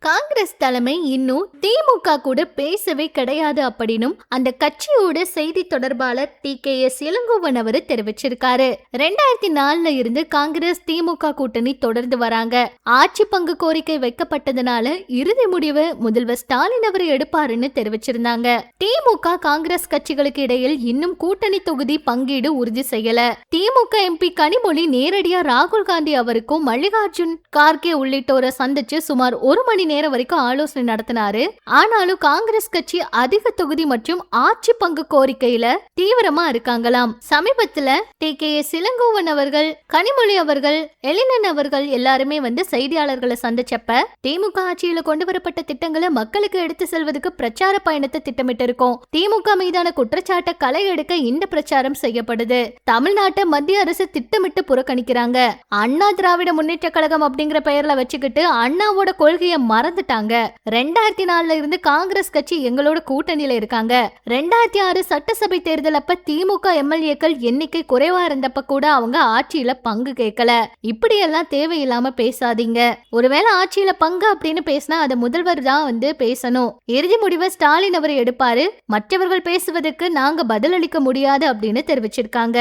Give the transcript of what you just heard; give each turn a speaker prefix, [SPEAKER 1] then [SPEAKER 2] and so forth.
[SPEAKER 1] காங்கிரஸ் தலைமை இன்னும் திமுக கூட பேசவே கிடையாது அப்படின்னும் அந்த கட்சியோட செய்தி தொடர்பாளர் டி.கே.எஸ். இளங்கோவன் அவரு தெரிவிச்சிருக்காரு. 2004ல இருந்து காங்கிரஸ் திமுக கூட்டணி தொடர்ந்து வராங்க. ஆட்சி பங்கு கோரிக்கை வைக்கப்பட்டதுனால இறுதி முடிவு முதல்வர் ஸ்டாலின் அவர் எடுப்பாருன்னு தெரிவிச்சிருந்தாங்க. திமுக காங்கிரஸ் கட்சிகளுக்கு இடையில் இன்னும் கூட்டணி தொகுதி பங்கீடு உறுதி செய்யல. திமுக எம்பி கனிமொழி நேரடியா ராகுல் காந்தி அவருக்கும் மல்லிகார்ஜுன் கார்கே உள்ளிட்டோரை சந்திச்சு சுமார் 1 மணி நேரம் வரைக்கும் ஆலோசனை நடத்தினாரு. ஆனாலும் காங்கிரஸ் கட்சி அதிக தொகுதி மற்றும் ஆட்சி பங்கு கோரிக்கையில தீவிரமா இருக்காங்களாம். சமீபத்துல டி.கே.எஸ். இளங்கோவன் அவர்கள், கனிமொழி அவர்கள், எழிலன் அவர்கள் எல்லாருமே செய்தியாளர்களை சந்திச்சப்ப திமுக ஆட்சியில கொண்டு வரப்பட்ட திட்டங்களை மக்களுக்கு எடுத்து செல்வதற்கு பிரச்சார பயணத்தை திட்டமிட்டு இருக்கோம். திமுக மீதான குற்றச்சாட்டை களை எடுக்க இந்த பிரச்சாரம் செய்யப்படுது. தமிழ்நாட்டை மத்திய அரசு திட்டமிட்டு புறக்கணிக்கிறாங்க. அண்ணா திராவிட முன்னேற்ற கழகம் அப்படிங்கிற பெயர்ல வச்சுக்கிட்டு அண்ணாவோட கொள்கையை மறந்துட்டாங்க. 2004ல இருந்து காங்கிரஸ் கட்சி எங்களோட கூட்டணியில இருக்காங்க. 2006 சட்டசபை தேர்தல் அப்ப திமுக எம்எல்ஏக்கள் எண்ணிக்கை குறைவா இருந்தப்ப கூட அவங்க ஆட்சியில பங்கு கேட்கல. இப்படி எல்லாம் தேவையில்லாம பேசாதீங்க. ஒருவேளை ஆட்சியில பங்கு அப்படின்னு பேசினா அதை முதல்வர் தான் பேசணும். இறுதி முடிவை ஸ்டாலின் அவர் எடுப்பாரு. மற்றவர்கள் பேசுவதற்கு நாங்க பதிலளிக்க முடியாது அப்படின்னு தெரிவிச்சிருக்காங்க.